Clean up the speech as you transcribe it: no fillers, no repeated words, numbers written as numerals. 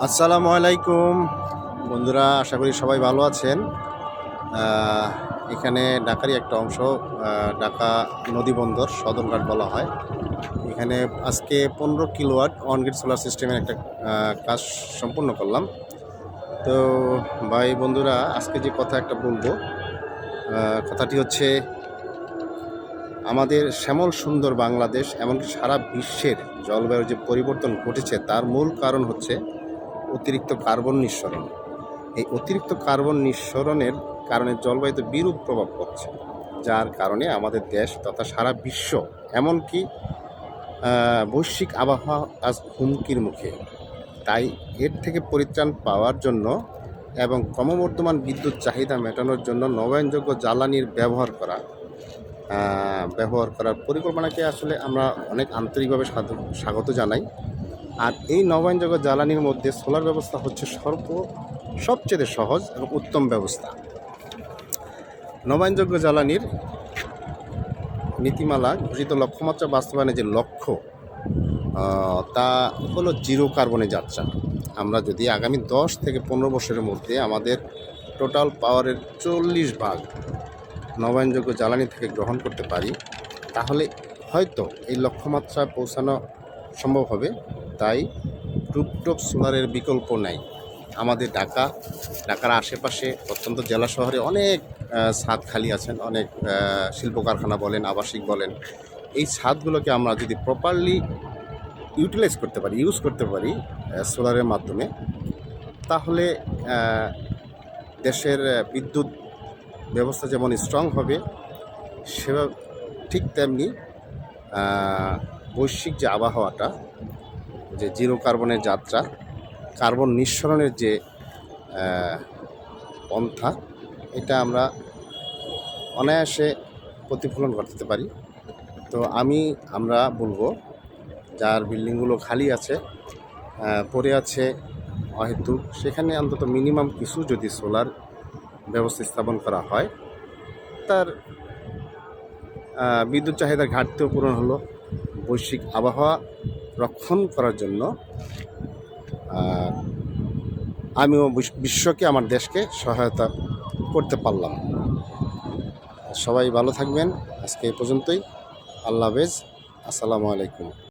আসসালামু আলাইকুম বন্ধুরা, আশা করি সবাই ভালো আছেন। এখানে ঢাকারই একটা অংশ, ঢাকা নদী বন্দর সদরঘাট বলা হয়। এখানে আজকে 15 কিলোওয়াট অন গ্রিড সোলার সিস্টেমের একটা কাজ সম্পূর্ণ করলাম। তো ভাই বন্ধুরা, আজকে যে কথা একটা বলবো, কথাটি হচ্ছে আমাদের শ্যামল সুন্দর বাংলাদেশ, এমনকি সারা বিশ্বের জলবায়ুর যে পরিবর্তন ঘটেছে তার মূল কারণ হচ্ছে অতিরিক্ত কার্বন নিঃসরণ। এই অতিরিক্ত কার্বন নিঃসরণের কারণে জলবায়ুতে বিরূপ প্রভাব পড়ছে, যার কারণে আমাদের দেশ তথা সারা বিশ্ব, এমনকি বৈশ্বিক আবহাওয়া আজ হুমকির মুখে। তাই এর থেকে পরিত্রাণ পাওয়ার জন্য এবং ক্রমবর্ধমান বিদ্যুৎ চাহিদা মেটানোর জন্য নবায়নযোগ্য জ্বালানির ব্যবহার করার পরিকল্পনাকে আসলে আমরা অনেক আন্তরিকভাবে স্বাগত জানাই। আর এই নবায়নযোগ্য জ্বালানির মধ্যে সোলার ব্যবস্থা হচ্ছে সবচেয়ে সহজ এবং উত্তম ব্যবস্থা। নবায়নযোগ্য জ্বালানির নীতিমালা ঘোষিত লক্ষ্যমাত্রা বাস্তবায়নের যে লক্ষ্য, তা হলো জিরো কার্বনে যাত্রা। আমরা যদি আগামী 10 থেকে 15 বছরের মধ্যে আমাদের টোটাল পাওয়ারের 40% নবায়নযোগ্য জ্বালানি থেকে গ্রহণ করতে পারি, তাহলে হয়তো এই লক্ষ্যমাত্রা পৌঁছানো সম্ভব হবে। তাই রুফটপ সোলারের বিকল্প নাই। আমাদের ঢাকার আশেপাশে অত্যন্ত জেলা শহরে অনেক ছাদ খালি আছেন, অনেক শিল্প কারখানা বলেন, আবাসিক বলেন। এই ছাদগুলোকে আমরা যদি প্রপারলি ইউজ করতে পারি সোলারের মাধ্যমে, তাহলে দেশের বিদ্যুৎ ব্যবস্থা যেমন স্ট্রং হবে, সেভাবে ঠিক তেমনি বৈশ্বিক যে আবহাওয়াটা, যে জিরো কার্বনের যাত্রা, কার্বন নিঃসরণের যে পন্থা, এটা আমরা অনায়াসে প্রতিফলন ঘটাতে পারি। তো আমরা বলবো, যার বিল্ডিংগুলো খালি আছে, পড়ে আছে অহেতুক, সেখানে অন্তত মিনিমাম কিছু যদি সোলার ব্যবস্থা স্থাপন করা হয়, তার বিদ্যুৎ চাহিদার ঘাটতিও পূরণ হলো। বৈশ্বিক আবহাওয়া রক্ষণ করার জন্য আমিও বিশ্বকে, আমার দেশকে সহায়তা করতে পারলাম। সবাই ভালো থাকবেন। আজকে এই পর্যন্তই। আল্লাহ হাফেজ। আসসালামু আলাইকুম।